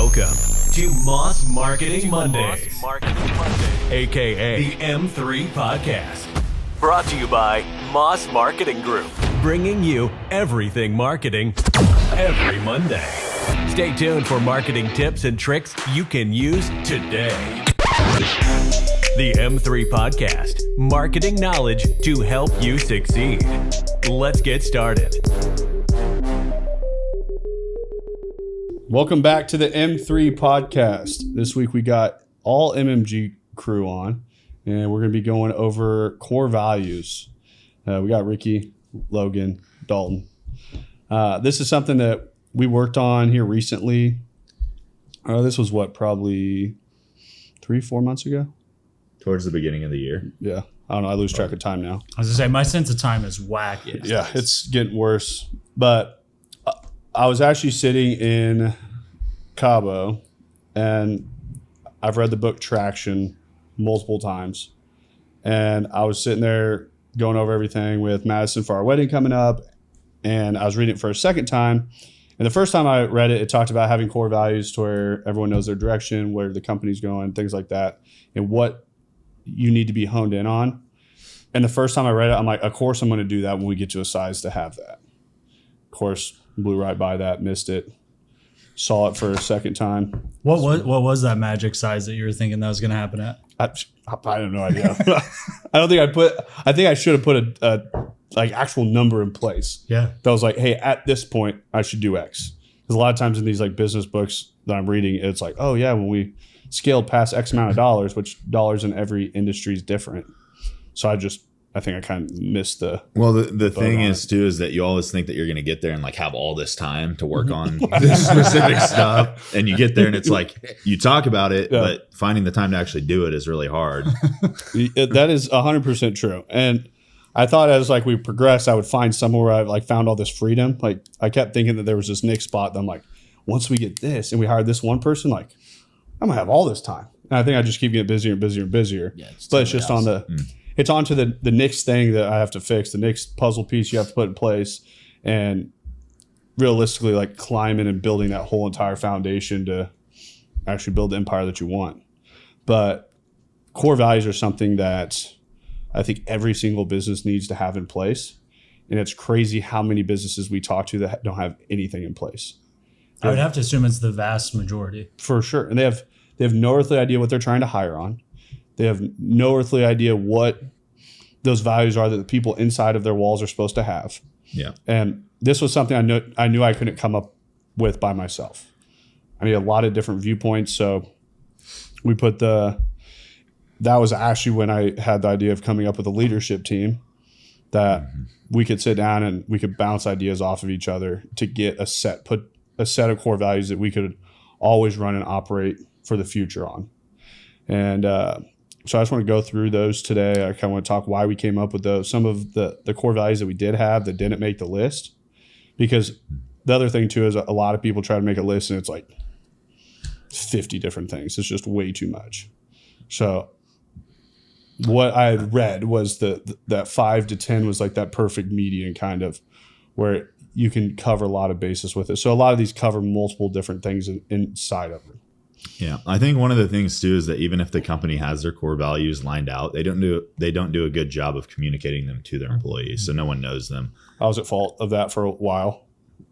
Welcome to Moss Marketing Mondays, aka the M3 Podcast. Brought to you by Moss Marketing Group, bringing you everything marketing every Monday. Stay tuned for marketing tips and tricks you can use today. The M3 Podcast, marketing knowledge to help you succeed. Let's get started. Welcome back to the M3 Podcast. This week we got all MMG crew on, and we're going to be going over core values. We got Ricky, Logan, Dalton. This is something that we worked on here recently. This was probably 3-4 months ago? Towards the beginning of the year. Yeah. I don't know. I lose track of time now. I was going to say, my sense of time is whack. Yeah, it's getting worse. But I was actually sitting in Cabo, and I've read the book Traction multiple times. And I was sitting there going over everything with Madison for our wedding coming up. And I was reading it for a second time. And the first time I read it, it talked about having core values to where everyone knows their direction, where the company's going, things like that, and what you need to be honed in on. And the first time I read it, I'm like, of course I'm going to do that when we get to a size to have that. Of course, blew right by that, missed it, saw it for a second time. What was that magic size that you were thinking that was going to happen at? I have no idea. I think I should have put a actual number in place. Yeah. That was like, hey, at this point, I should do X. Because a lot of times in these business books that I'm reading, it's like, oh yeah, when we scaled past X amount of dollars, which dollars in every industry is different. So I think I kind of missed the. Well, the thing is too is that you always think that you're going to get there and have all this time to work on this specific stuff, and you get there and it's like you talk about it, but finding the time to actually do it is really hard. That is 100% true, and I thought as we progressed, I would find somewhere where I found all this freedom. I kept thinking that there was this next spot that I'm like, once we get this and we hire this one person, I'm gonna have all this time, and I think I just keep getting busier and busier and busier. Yeah, but it's just on the. It's onto the next thing that I have to fix, the next puzzle piece you have to put in place, and realistically climbing and building that whole entire foundation to actually build the empire that you want. But core values are something that I think every single business needs to have in place. And it's crazy how many businesses we talk to that don't have anything in place. I would have to assume it's the vast majority. For sure. And they have no earthly idea what they're trying to hire on. They have no earthly idea what those values are that the people inside of their walls are supposed to have. Yeah. And this was something I knew I couldn't come up with by myself. I need a lot of different viewpoints. So we put that was actually when I had the idea of coming up with a leadership team that we could sit down and we could bounce ideas off of each other to get put a set of core values that we could always run and operate for the future on. And, so I just want to go through those today. I kind of want to talk why we came up with those, some of the core values that we did have that didn't make the list. Because the other thing too is a lot of people try to make a list and it's 50 different things. It's just way too much. So what I had read was that 5 to 10 was that perfect median kind of where you can cover a lot of bases with it. So a lot of these cover multiple different things inside of it. Yeah, I think one of the things too is that even if the company has their core values lined out, they don't do a good job of communicating them to their employees, so no one knows them. I was at fault of that for a while,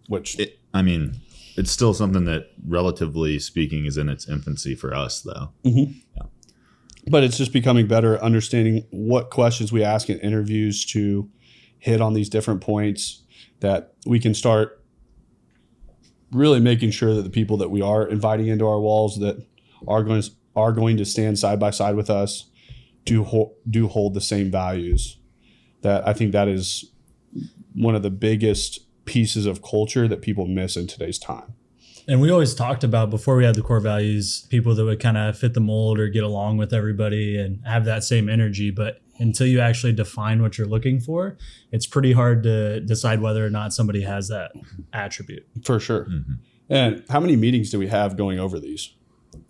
it's still something that, relatively speaking, is in its infancy for us, though. Mm-hmm. Yeah. But it's just becoming better at understanding what questions we ask in interviews to hit on these different points that we can start really making sure that the people that we are inviting into our walls that are going to stand side by side with us do hold the same values. That I think that is one of the biggest pieces of culture that people miss in today's time. And we always talked about, before we had the core values, people that would kind of fit the mold or get along with everybody and have that same energy. But until you actually define what you're looking for, it's pretty hard to decide whether or not somebody has that attribute. For sure. Mm-hmm. And how many meetings do we have going over these?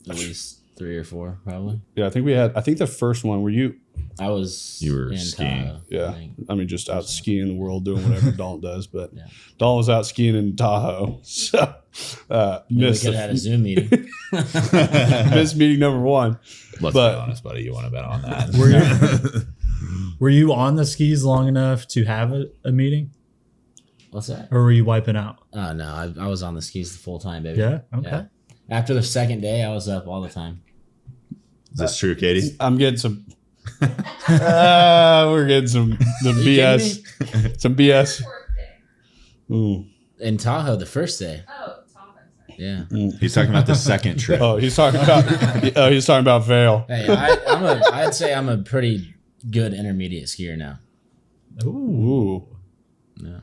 At least 3 or 4, probably. Yeah, I think the first one, were you I was. You were in skiing. Tahoe, Yeah. I think. I mean, just out skiing in the world doing whatever Dalton does. But Yeah. Dalton was out skiing in Tahoe. So Maybe we missed, could have had a Zoom meeting. missed meeting number one. Let's But- be honest, buddy. You want to bet on that? Were you on the skis long enough to have a meeting, What's that? or were you wiping out? Oh no, I was on the skis the full time, baby. Yeah. Okay. After the second day, I was up all the time. Is this true, Katie? I'm getting some. We're getting some the BS. Some BS. Ooh. In Tahoe, the first day. Oh, Tahoe. Yeah. He's talking about the second trip. Oh, he's talking about Vail. Hey, I'd say I'm a pretty good intermediate skier now. Ooh. No.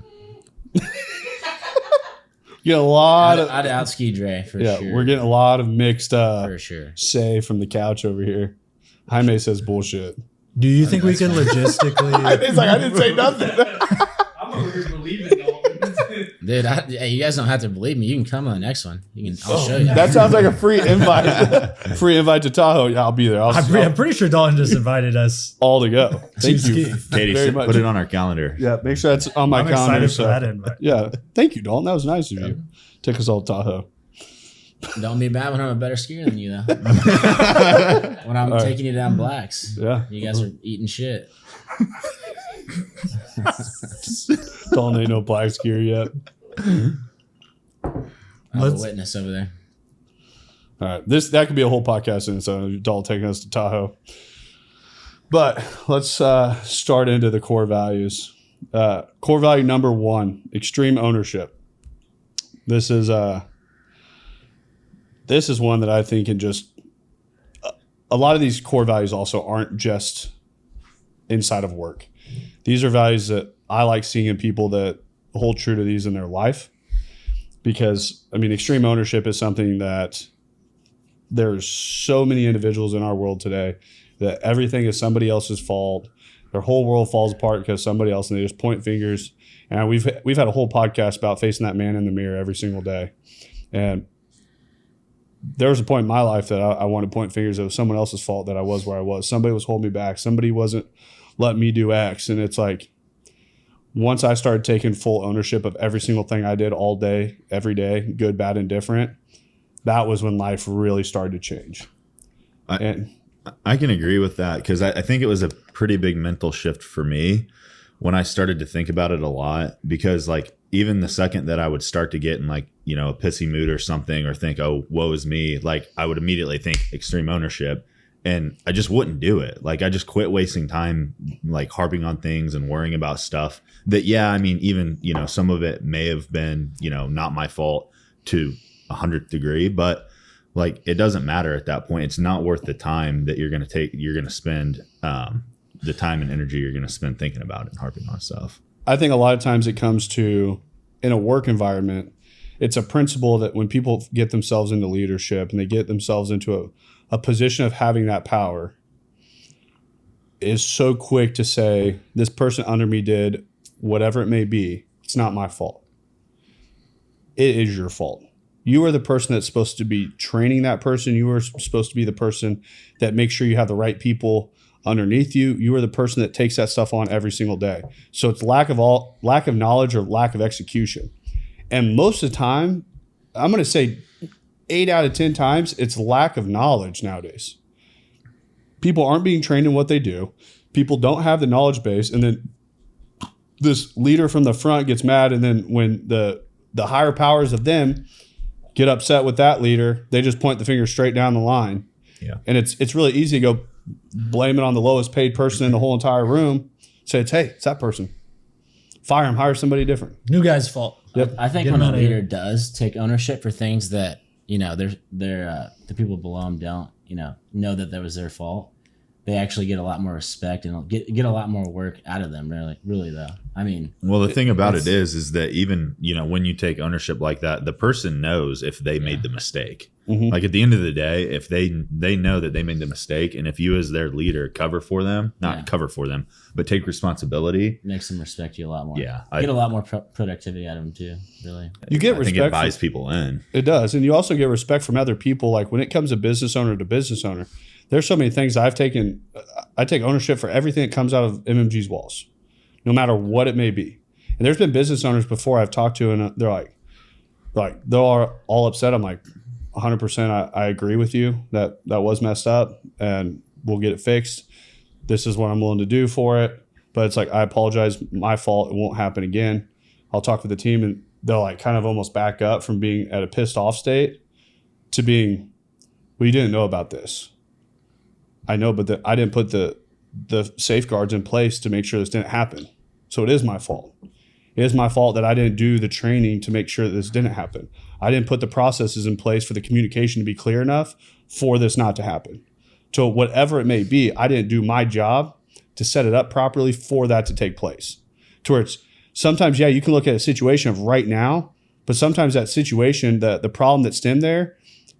Get a lot of I'd outski Dre for yeah. sure. We're getting a lot of mixed for sure. say from the couch over here. Jaime says bullshit. Do you think we can logistically? It's like I didn't say nothing. I'm over here believing Dalton. Dude, hey, you guys don't have to believe me. You can come on the next one. I'll show you. That sounds like a free invite. Free invite to Tahoe. Yeah, I'll be there. I'm pretty sure Dalton just invited us. all to go. Thank you. Katie, very much. put it on our calendar. Yeah, make sure that's on my I'm calendar. excited for that invite. Yeah, thank you, Dalton. That was nice of you. Take us all to Tahoe. Don't be mad when I'm a better skier than you, though. When I'm taking you down blacks. Yeah, You guys are eating shit. Dalton ain't no black skier yet. I have a Let's- witness over there. All right, that could be a whole podcast in its own. Dalton taking us to Tahoe. But let's start into the core values. Core value number 1: extreme ownership. This is one that I think can just. A lot of these core values also aren't just inside of work. These are values that I like seeing in people that hold true to these in their life. Because, I mean, extreme ownership is something that there's so many individuals in our world today that everything is somebody else's fault. Their whole world falls apart because somebody else, and they just point fingers. And we've had a whole podcast about facing that man in the mirror every single day. And there was a point in my life that I wanted to point fingers. It was someone else's fault that I was where I was. Somebody was holding me back. Somebody wasn't letting me do X. And it's like, once I started taking full ownership of every single thing I did all day, every day, good, bad, and different, that was when life really started to change. I can agree with that because I think it was a pretty big mental shift for me when I started to think about it a lot. Because like even the second that I would start to get in like, you know, a pissy mood or something, or think, oh, woe is me, like I would immediately think extreme ownership, and I just wouldn't do it. Like I just quit wasting time like harping on things and worrying about stuff that, yeah, I mean, even, you know, some of it may have been, you know, not my fault to 100th degree, but like it doesn't matter at that point. It's not worth the time that you're going to spend the time and energy you're going to spend thinking about it and harping on stuff. I think a lot of times it comes to, in a work environment, it's a principle that when people get themselves into leadership and they get themselves into a position of having that power, is so quick to say, this person under me did whatever it may be. It's not my fault. It is your fault. You are the person that's supposed to be training that person. You are supposed to be the person that makes sure you have the right people underneath you. You are the person that takes that stuff on every single day. So it's lack of knowledge or lack of execution. And most of the time, I'm going to say 8 out of 10 times, it's lack of knowledge nowadays. People aren't being trained in what they do. People don't have the knowledge base. And then this leader from the front gets mad. And then when the higher powers of them get upset with that leader, they just point the finger straight down the line. Yeah. And it's really easy to go blame it on the lowest paid person in the whole entire room. Say, it's that person. Fire him, hire somebody different. New guy's fault. Yep. I think Get when him a outta here. leader does take ownership for things that, you know, they're the people below them don't, you know that that was their fault, they actually get a lot more respect and get a lot more work out of them. Really though. I mean, well, the thing about it is that even, you know, when you take ownership like that, the person knows if they made the mistake. Mhm. Like at the end of the day, if they know that they made the mistake, and if you as their leader cover for them, but take responsibility, makes them respect you a lot more. Yeah, get a lot more productivity out of them too. Really, You get I think respect. it buys people in. It does. And you also get respect from other people. Like when it comes to business owner, there's so many things I take ownership for everything that comes out of MMG's walls, no matter what it may be. And there's been business owners before I've talked to, and they're like they're all upset. I'm like, 100%. I agree with you that was messed up, and we'll get it fixed. This is what I'm willing to do for it. But it's like, I apologize, my fault. It won't happen again. I'll talk with the team, and they'll like kind of almost back up from being at a pissed off state to being, well, you didn't know about this. I know, but I didn't put the safeguards in place to make sure this didn't happen. So it is my fault. It is my fault that I didn't do the training to make sure that this didn't happen. I didn't put the processes in place for the communication to be clear enough for this not to happen. So whatever it may be, I didn't do my job to set it up properly for that to take place. To where it's sometimes, yeah, you can look at a situation of right now, but sometimes that situation, the problem that stemmed there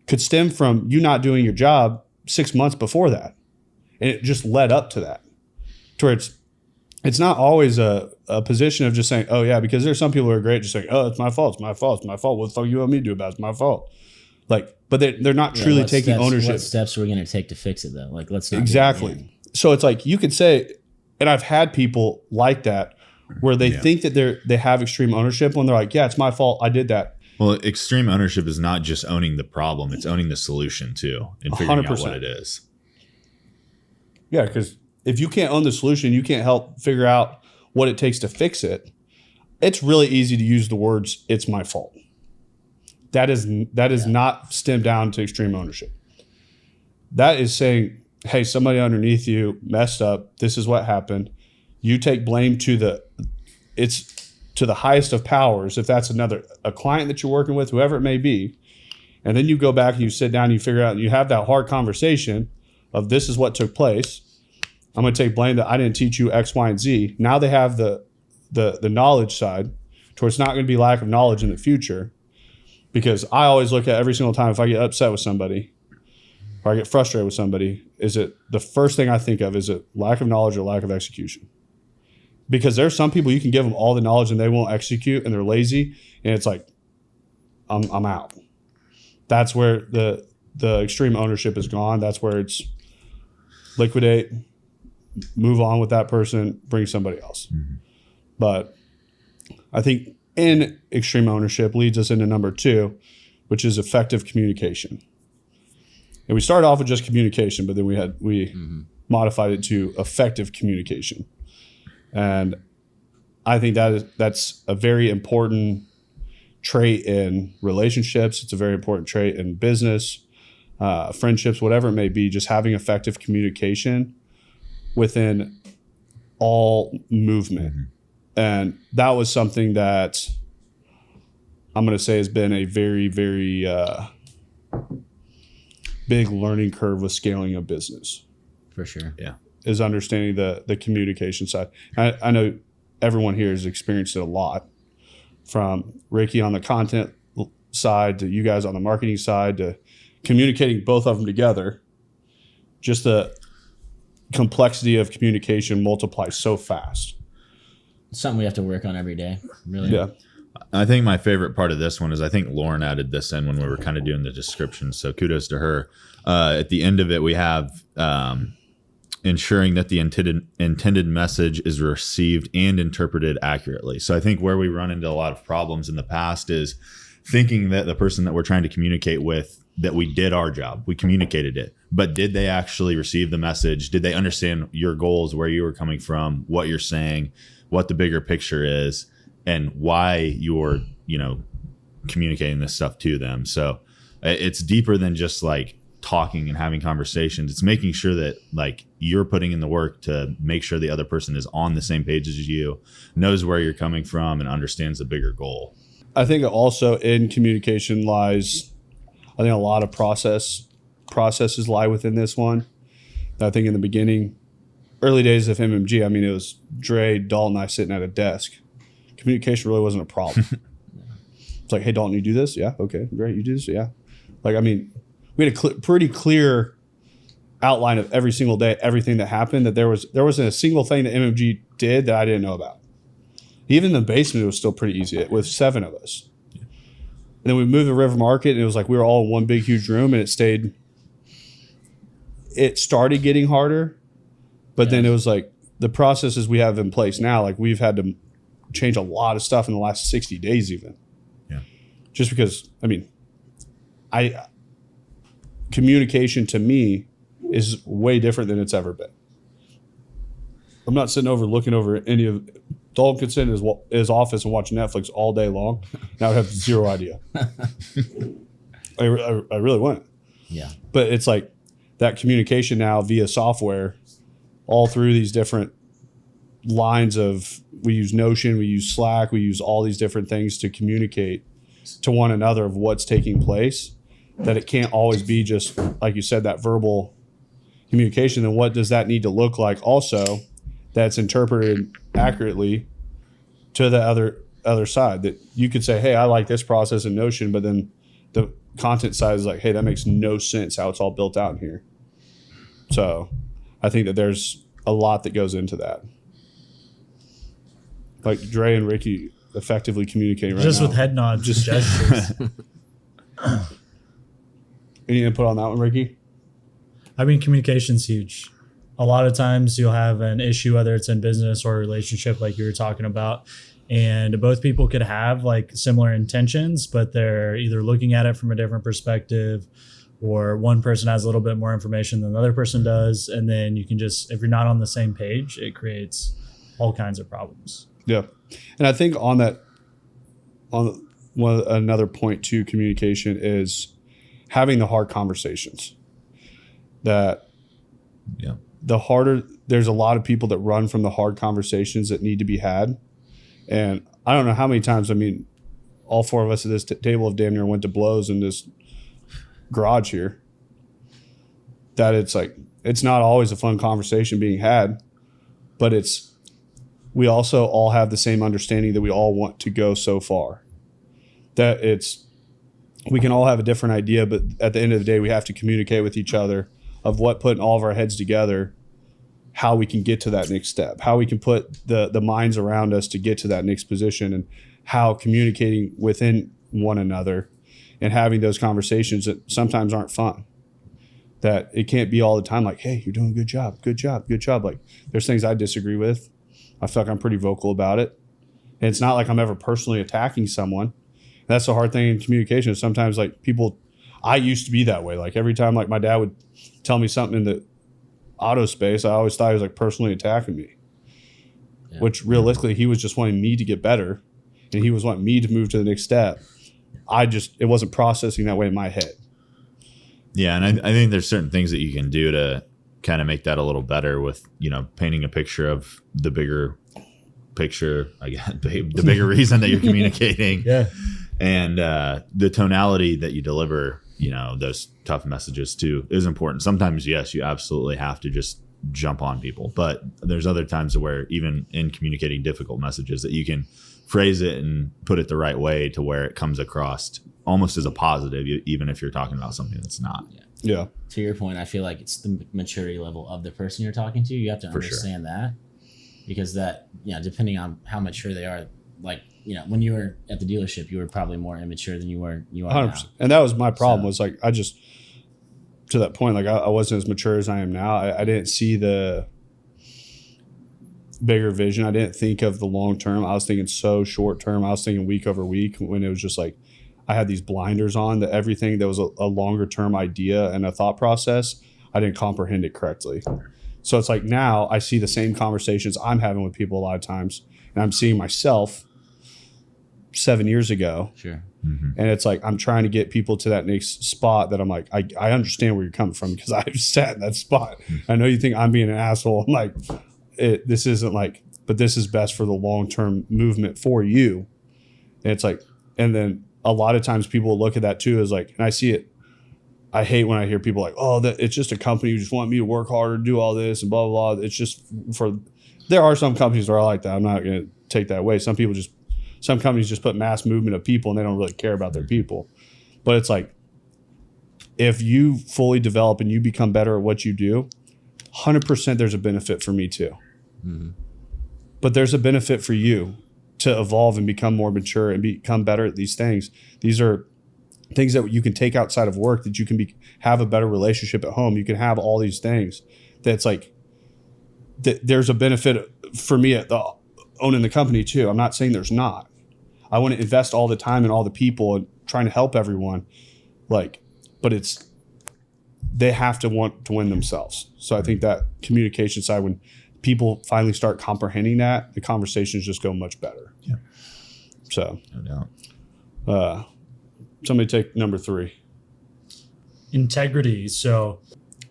could stem from you not doing your job 6 months before that. And it just led up to that. To where it's not always a position of just saying, oh yeah, because there's some people who are great just saying, oh, it's my fault, it's my fault, it's my fault. What the fuck you want me to do about it? It's my fault. Like, but they're not truly taking ownership. What steps are we going to take to fix it though? Like, let's not exactly. So it's like you could say, and I've had people like that where they think that they have extreme ownership when they're like, yeah, it's my fault, I did that. Well, extreme ownership is not just owning the problem; it's owning the solution too, and figuring 100%. out what it is. Yeah, because if you can't own the solution, you can't help figure out what it takes to fix it. It's really easy to use the words, it's my fault. That is not stemmed down to extreme ownership. That is saying, hey, somebody underneath you messed up. This is what happened. You take blame to the highest of powers. If that's a client that you're working with, whoever it may be, and then you go back and you sit down and you figure out and you have that hard conversation of this is what took place. I'm going to take blame that I didn't teach you X, Y, and Z. Now they have the knowledge side, towards not going to be lack of knowledge in the future. Because I always look at every single time if I get upset with somebody or I get frustrated with somebody, is it the first thing I think of, is it lack of knowledge or lack of execution? Because there's some people you can give them all the knowledge and they won't execute and they're lazy, and it's like, I'm out. That's where the extreme ownership is gone. That's where it's liquidate, move on with that person, bring somebody else. Mm-hmm. But I think in extreme ownership leads us into number 2, which is effective communication. And we started off with just communication, but then we modified it to effective communication. And I think that's a very important trait in relationships. It's a very important trait in business, friendships, whatever it may be, just having effective communication within all movement. Mm-hmm. And that was something that I'm going to say has been a very, very big learning curve with scaling a business. For sure. Yeah. Is understanding the communication side. I know everyone here has experienced it a lot, from Ricky on the content side to you guys on the marketing side to communicating both of them together. Just the complexity of communication multiplies so fast. Something we have to work on every day, really. Yeah. I think my favorite part of this one is I think Lauren added this in when we were kind of doing the description. So kudos to her. At the end of it, we have ensuring that the intended message is received and interpreted accurately. So I think where we run into a lot of problems in the past is thinking that the person that we're trying to communicate with, that we did our job, we communicated it, but did they actually receive the message? Did they understand your goals, where you were coming from, what you're saying, what the bigger picture is, and why you're, communicating this stuff to them? So it's deeper than just like talking and having conversations. It's making sure that like you're putting in the work to make sure the other person is on the same page as you, knows where you're coming from, and understands the bigger goal. I think also in communication lies, I think a lot of processes lie within this one. I think in the beginning, early days of MMG, it was Dre, Dalton, and I sitting at a desk. Communication really wasn't a problem. It's like, hey, Dalton, you do this? Yeah. Okay, great. You do this? Yeah. We had a pretty clear outline of every single day, everything that happened, that there wasn't a single thing that MMG did that I didn't know about. Even the basement, it was still pretty easy with 7 of us. And then we moved to River Market, and it was like we were all in one big, huge room, and it stayed it started getting harder, but then it was like the processes we have in place now, like we've had to change a lot of stuff in the last 60 days even. Yeah. Just because, I mean, communication to me is way different than it's ever been. I'm not sitting over looking over any of Dalton could sit in his office and watch Netflix all day long. Now I have zero idea. I really wouldn't. Yeah. But it's like that communication now via software, all through these different lines of, we use Notion, we use Slack, we use all these different things to communicate to one another of what's taking place, that it can't always be just, like you said, that verbal communication. Then what does that need to look like also that's interpreted accurately to the other side, that you could say, hey, I like this process in Notion, but then the content side is like, hey, that makes no sense how it's all built out in here. So I think that there's a lot that goes into that. Like Dre and Ricky effectively communicating right Just now. with head nods, just gestures. Any input on that one, Ricky? I mean, communication's huge. A lot of times you'll have an issue, whether it's in business or a relationship, like you were talking about, and both people could have like similar intentions, but they're either looking at it from a different perspective, or one person has a little bit more information than the other person does. And then you can just, if you're not on the same page, it creates all kinds of problems. Yeah. And I think on another point to communication is having the hard conversations. That the harder, there's a lot of people that run from the hard conversations that need to be had. And I don't know how many times, I mean, all four of us at this table have damn near went to blows in this garage here. That it's like, it's not always a fun conversation being had, but we also all have the same understanding that we all want to go so far. That we can all have a different idea, but at the end of the day, we have to communicate with each other of what, putting all of our heads together, how we can get to that next step, how we can put the minds around us to get to that next position, and how communicating within one another and having those conversations that sometimes aren't fun. That it can't be all the time like, hey, you're doing a good job, good job, good job. Like, there's things I disagree with. I feel like I'm pretty vocal about it. And it's not like I'm ever personally attacking someone. That's the hard thing in communication. Is sometimes like people, I used to be that way. Like every time like my dad would tell me something in the auto space, I always thought he was like personally attacking me. Yeah. Which realistically, he was just wanting me to get better, and he was wanting me to move to the next step. It wasn't processing that way in my head. Yeah, and I think there's certain things that you can do to kind of make that a little better with, painting a picture of the bigger picture, I guess, the bigger reason that you're communicating. Yeah. And the tonality that you deliver, those tough messages to is important. Sometimes, yes, you absolutely have to just jump on people. But there's other times where even in communicating difficult messages that you can phrase it and put it the right way to where it comes across almost as a positive, even if you're talking about something that's not. Yeah. To your point, I feel like it's the maturity level of the person you're talking to. You have to understand that, because that, depending on how mature they are, like, when you were at the dealership, you were probably more immature than you are 100%. Now. And that was my problem. Was like, I just, to that point, like I wasn't as mature as I am now. I didn't see the bigger vision. I didn't think of the long term. I was thinking so short term. I was thinking week over week, when it was just like I had these blinders on, that everything that was a longer term idea and a thought process, I didn't comprehend it correctly. So it's like now I see the same conversations I'm having with people a lot of times, and I'm seeing myself 7 years ago. Sure. Mm-hmm. And it's like I'm trying to get people to that next spot that I'm like, I understand where you're coming from, because I've sat in that spot. Mm-hmm. I know you think I'm being an asshole. I'm like, this isn't like, but this is best for the long-term movement for you. And it's like, and then a lot of times people look at that too as like, and I see it, I hate when I hear people like, oh, it's just a company who just want me to work harder, do all this and blah, blah, blah. It's just there are some companies that are like that. I'm not going to take that away. Some companies just put mass movement of people and they don't really care about their people. But it's like, if you fully develop and you become better at what you do, 100% there's a benefit for me too. Mm-hmm. But there's a benefit for you to evolve and become more mature and become better at these things. These are things that you can take outside of work, that you can have a better relationship at home. You can have all these things that's like, there's a benefit for me at owning the company too. I'm not saying there's not. I want to invest all the time in all the people and trying to help everyone. Like, but they have to want to win themselves. So I think that communication side, when people finally start comprehending that, the conversations just go much better. Yeah. So, no doubt. Somebody take number 3. Integrity. So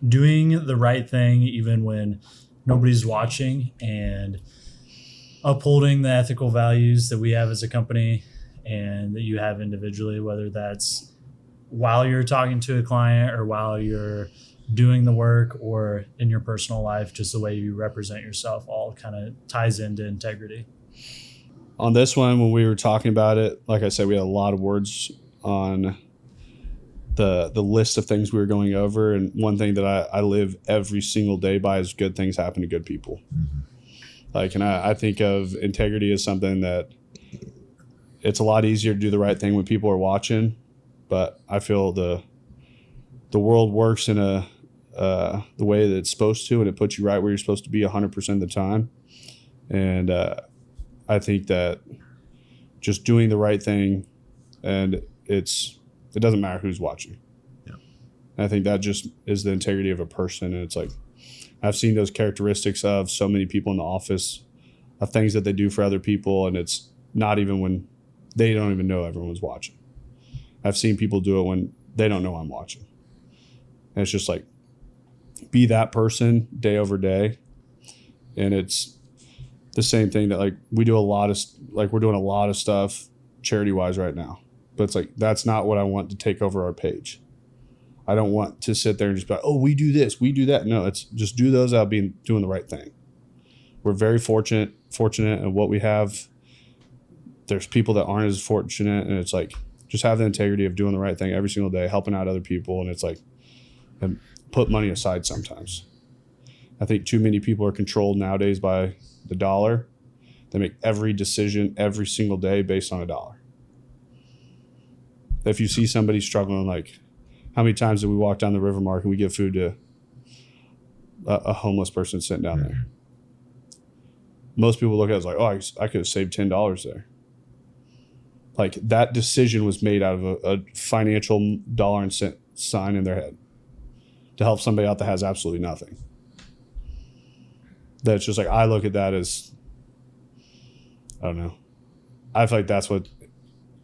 doing the right thing even when nobody's watching, and upholding the ethical values that we have as a company and that you have individually, whether that's while you're talking to a client or while you're doing the work or in your personal life, just the way you represent yourself, all kind of ties into integrity. On this one, when we were talking about it, like I said, we had a lot of words on the list of things we were going over. And one thing that I live every single day by is good things happen to good people. Mm-hmm. Like, and I think of integrity as something that it's a lot easier to do the right thing when people are watching. But I feel the world works in the way that it's supposed to, and it puts you right where you're supposed to be 100% of the time. And I think that just doing the right thing, and it doesn't matter who's watching. Yeah. And I think that just is the integrity of a person. And it's like, I've seen those characteristics of so many people in the office, of things that they do for other people, and it's not even when they don't even know everyone's watching. I've seen people do it when they don't know I'm watching. And it's just like, be that person day over day. And it's the same thing that, like, we do a lot of, like, we're doing a lot of stuff charity wise right now, but it's like, that's not what I want to take over our page. I don't want to sit there and just be like, oh, we do this, we do that. No, it's just do those out being doing the right thing. We're very fortunate in what we have. There's people that aren't as fortunate, and it's like, just have the integrity of doing the right thing every single day, helping out other people. And it's like, and put money aside sometimes. I think too many people are controlled nowadays by the dollar. They make every decision every single day based on a dollar. If you see somebody struggling, like, how many times did we walk down the river market and we give food to a homeless person sitting down there? Most people look at it as like, oh, I could have saved $10 there. Like, that decision was made out of a financial dollar and cent sign in their head to help somebody out that has absolutely nothing. That's just like, I look at that as, I don't know. I feel like that's what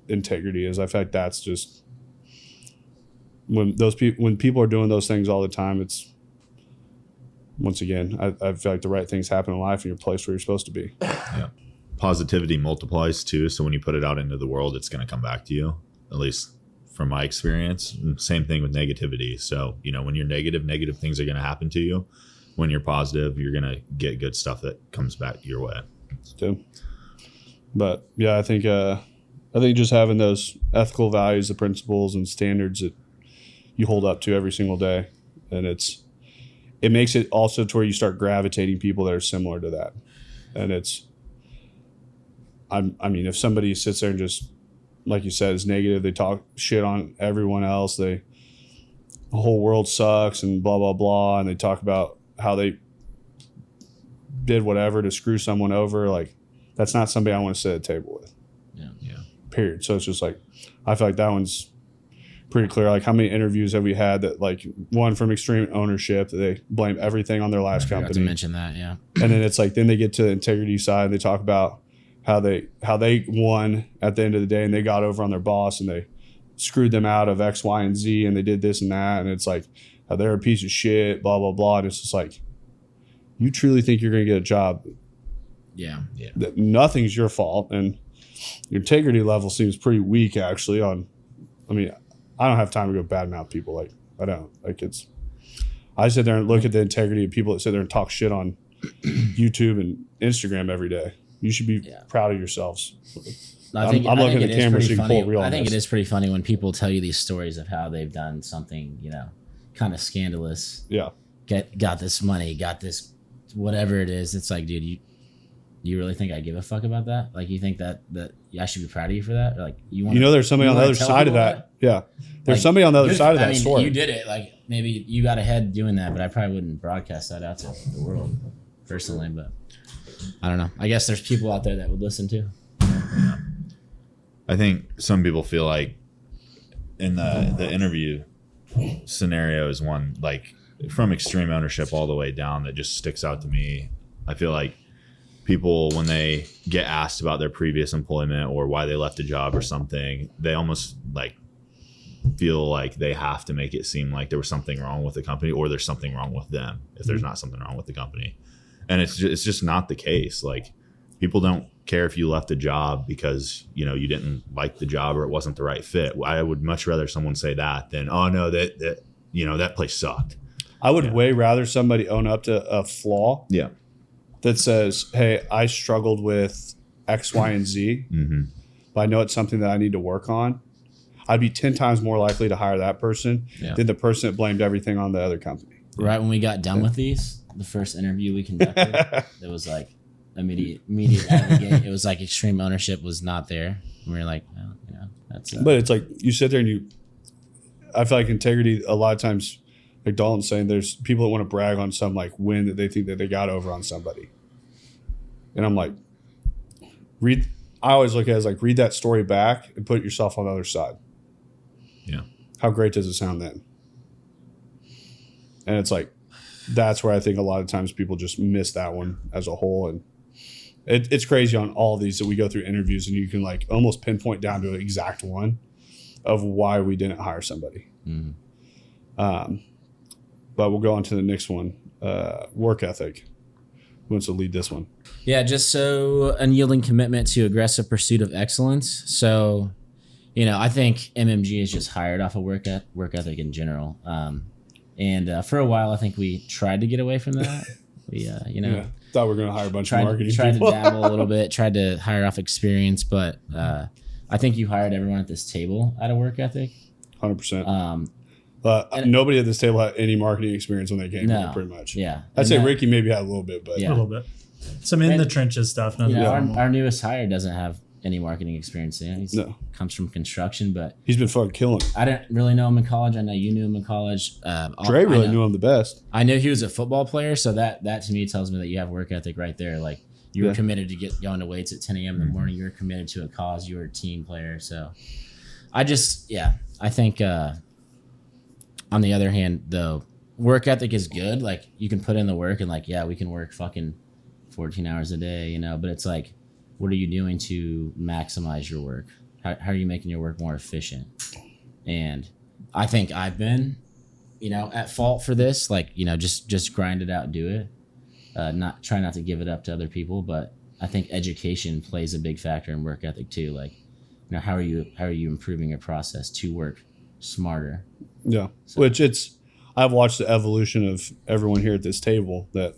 integrity is. I feel like that's just, when people are doing those things all the time, it's, once again, I feel like the right things happen in life and you're placed where you're supposed to be. Yeah. Positivity multiplies too. So when you put it out into the world, it's going to come back to you, at least from my experience. Same thing with negativity. So, when you're negative things are going to happen to you. When you're positive, you're going to get good stuff that comes back your way. Too. But yeah, I think just having those ethical values, the principles and standards that you hold up to every single day, and it makes it also to where you start gravitating people that are similar to that. And I mean, if somebody sits there and just, like you said, is negative, they talk shit on everyone else, the whole world sucks and blah, blah, blah, and they talk about how they did whatever to screw someone over, like, that's not somebody I want to sit at a table with. Yeah. Period. So it's just like, I feel like that one's pretty clear. Like, how many interviews have we had that, like, one from extreme ownership, that they blame everything on their last company? I forgot to mention that, yeah. And then it's like, then they get to the integrity side and they talk about how they won at the end of the day, and they got over on their boss and they screwed them out of X, Y, and Z, and they did this and that, and it's like, how they're a piece of shit, blah, blah, blah. And it's just like, you truly think you're going to get a job? Yeah. That nothing's your fault, and your integrity level seems pretty weak, actually. I don't have time to go badmouth people. Like, I don't. Like, I sit there and look at the integrity of people that sit there and talk shit on YouTube and Instagram every day. You should be proud of yourselves. I'm looking at the camera so you can pull real. I think it is pretty funny when people tell you these stories of how they've done something, kind of scandalous. Yeah. Got this money, got this, whatever it is. It's like, dude, you really think I give a fuck about that? Like, you think that I should be proud of you for that? Or like, there's somebody on the other side of that. Yeah. There's like, somebody on the other side of that story. You did it. Like, maybe you got ahead doing that, but I probably wouldn't broadcast that out to the world personally. But I don't know. I guess there's people out there that would listen too. I think some people feel like in the interview scenario is one, like, from extreme ownership all the way down, that just sticks out to me. I feel like people, when they get asked about their previous employment or why they left a job or something, they almost like feel like they have to make it seem like there was something wrong with the company, or there's something wrong with them if there's not something wrong with the company. And it's just not the case. Like, people don't care if you left a job because, you know, you didn't like the job or it wasn't the right fit. I would much rather someone say that than, oh no, that you know, that place sucked. I would way rather somebody own up to a flaw. Yeah. That says, hey, I struggled with X, Y, and Z, but I know it's something that I need to work on. I'd be 10 times more likely to hire that person than the person that blamed everything on the other company. Right when we got done with these, the first interview we conducted, it was like immediate out of the gate. It was like extreme ownership was not there. And we were like, well, you know, that's. But it's like you sit there and I feel like integrity a lot of times. Like Dalton's saying, there's people that want to brag on some like win that they think that they got over on somebody. And I'm like, I always look at it as like, read that story back and put yourself on the other side. Yeah. How great does it sound then? And it's like, that's where I think a lot of times people just miss that one as a whole. And it's crazy on all of these that we go through interviews and you can like almost pinpoint down to an exact one of why we didn't hire somebody. But we'll go on to the next one. Work ethic. Who wants to lead this one? Yeah, just so unyielding commitment to aggressive pursuit of excellence. So, you know, I think MMG is just hired off of work ethic in general. And for a while, I think we tried to get away from that. We, thought we were going to hire a bunch of marketing tried people. To dabble a little bit, tried to hire off experience, but I think you hired everyone at this table out of work ethic. 100%. Nobody at this table had any marketing experience when they came here, pretty much. Yeah. I'd say Ricky maybe had a little bit, but a little bit. Some in the trenches stuff. Our newest hire doesn't have any marketing experience. He comes from construction, but he's been fucking killing it. I didn't really know him in college. I know you knew him in college. Dre really knew him the best. I knew he was a football player, so that to me tells me that you have work ethic right there. Like, you were committed to going to weights at 10 a.m. in the morning. You were committed to a cause. You were a team player. So I think on the other hand, though, work ethic is good. Like, you can put in the work and like, yeah, we can work fucking 14 hours a day, you know, but it's like, what are you doing to maximize your work? How are you making your work more efficient? And I think I've been, you know, at fault for this, like, you know, just grind it out, do it. Try not to give it up to other people, but I think education plays a big factor in work ethic too. Like, you know, how are you improving your process to work smarter? Yeah, so. I've watched the evolution of everyone here at this table that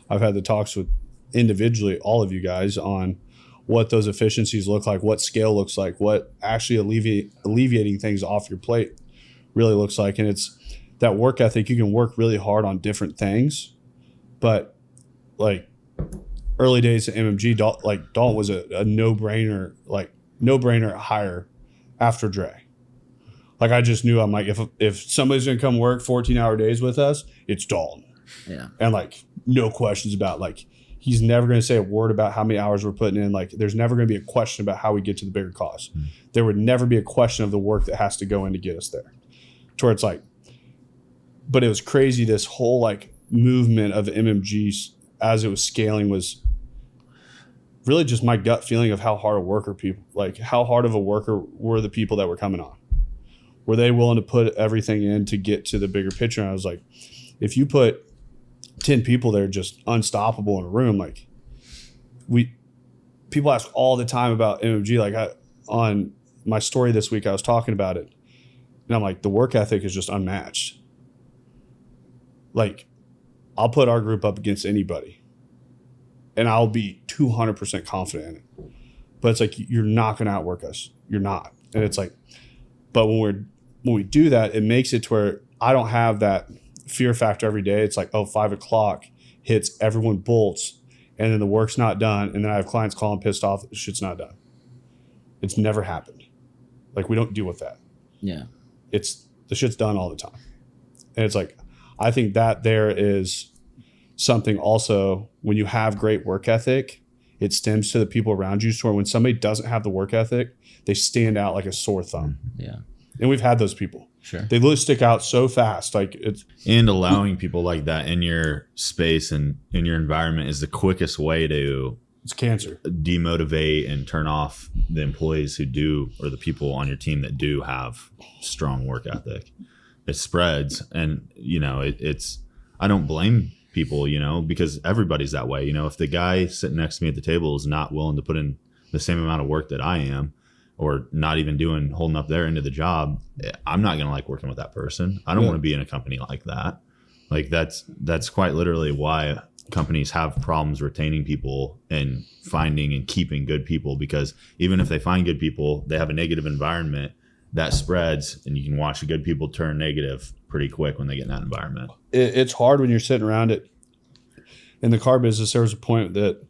I've had the talks with individually, all of you guys, on what those efficiencies look like, what scale looks like, what actually alleviating things off your plate really looks like. And it's that work ethic. You can work really hard on different things, but like early days at MMG, Dalton was a no-brainer hire after Dre. Like, I just knew, I'm like, if somebody's going to come work 14-hour days with us, it's Dalton. Yeah. And like, no questions about, like, he's never going to say a word about how many hours we're putting in. Like, there's never going to be a question about how we get to the bigger cause. There would never be a question of the work that has to go in to get us there. To where it's like, but it was crazy. This whole like movement of MMGs as it was scaling was really just my gut feeling of how hard how hard of a worker were the people that were coming on. Were they willing to put everything in to get to the bigger picture? And I was like, if you put 10 people there just unstoppable in a room, like, people ask all the time about MMG. Like, on my story this week, I was talking about it, and I'm like, the work ethic is just unmatched. Like, I'll put our group up against anybody, and I'll be 200% confident in it. But it's like, you're not going to outwork us. You're not. And it's like, but when we do that, it makes it to where I don't have that fear factor every day. It's like, 5 o'clock hits, everyone bolts, and then the work's not done, and then I have clients calling pissed off that the shit's not done. It's never happened. Like, we don't deal with that. Yeah. It's the shit's done all the time. And it's like, I think that there is something also when you have great work ethic, it stems to the people around you. So when somebody doesn't have the work ethic, they stand out like a sore thumb. Yeah. And we've had those people. Sure. They really stick out so fast. Like, it's, And allowing people like that in your space and in your environment is the quickest way to it's cancer. demotivate and turn off the employees who do, or the people on your team that do have strong work ethic. It spreads, and it's I don't blame people, because everybody's that way. If the guy sitting next to me at the table is not willing to put in the same amount of work that I am, or not even holding up their end of the job, I'm not going to like working with that person. I don't want to be in a company like that. Like, that's quite literally why companies have problems retaining people and finding and keeping good people, because even if they find good people, they have a negative environment that spreads, and you can watch the good people turn negative pretty quick when they get in that environment. It's hard when you're sitting around it. In the car business, there was a point that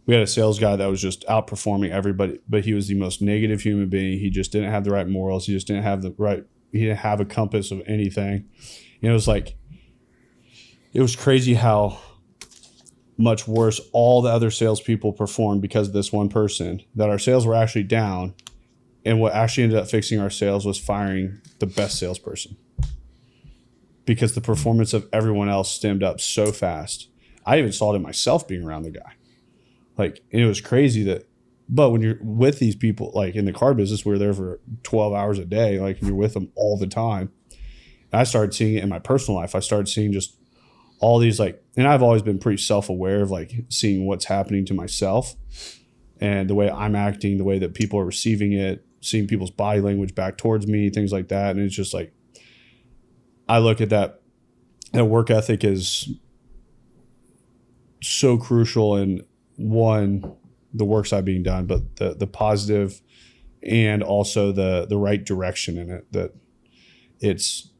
we had a sales guy that was just outperforming everybody, but he was the most negative human being. He just didn't have the right morals. He just didn't have he didn't have a compass of anything. And it was like, it was crazy how much worse all the other salespeople performed because of this one person, that our sales were actually down. And what actually ended up fixing our sales was firing the best salesperson, because the performance of everyone else stemmed up so fast. I even saw it in myself being around the guy. Like, and it was crazy but when you're with these people, like in the car business, we're there for 12 hours a day, like you're with them all the time. And I started seeing it in my personal life. I started seeing just all these, like, and I've always been pretty self-aware of like seeing what's happening to myself and the way I'm acting, the way that people are receiving it, seeing people's body language back towards me, things like that. And it's just like, I look at that work ethic is so crucial in, one, the work side being done, but the positive and also the right direction in it. That it's,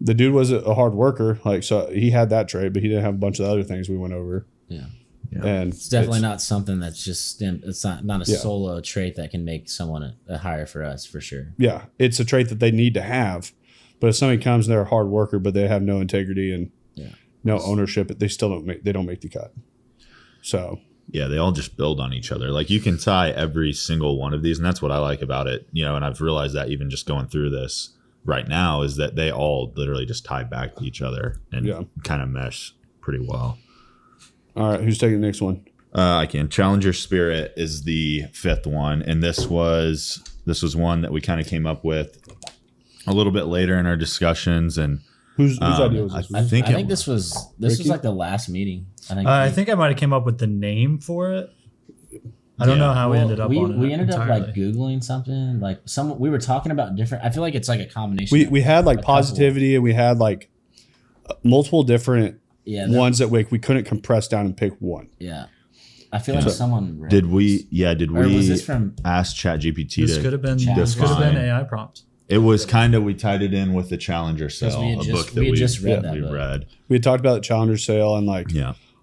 the dude was a hard worker. Like, so he had that trait, but he didn't have a bunch of other things we went over. Yeah. And it's definitely not something that's just it's not a solo trait that can make someone a hire for us, for sure. Yeah. It's a trait that they need to have. But if somebody comes and they're a hard worker, but they have no integrity and no ownership, they still don't make the cut. So yeah, they all just build on each other. Like, you can tie every single one of these, and that's what I like about it. And I've realized that even just going through this right now, is that they all literally just tie back to each other and kind of mesh pretty well. All right, who's taking the next one? I can. Challenger spirit is the fifth one, and this was one that we kind of came up with a little bit later in our discussions. And whose idea was this? I think this was like the last meeting. I think I might have came up with the name for it. I don't know how we ended up on it. We ended up like Googling something, like we were talking about different. I feel like it's like a combination. We had like positivity, and we had like multiple different ones that we couldn't compress down and pick one. Yeah. I feel like someone did we was this from ask ChatGPT this to could have been AI prompt. It was kind of, we tied it in with the Challenger Sale, a book that we just read. We had talked about the Challenger Sale and like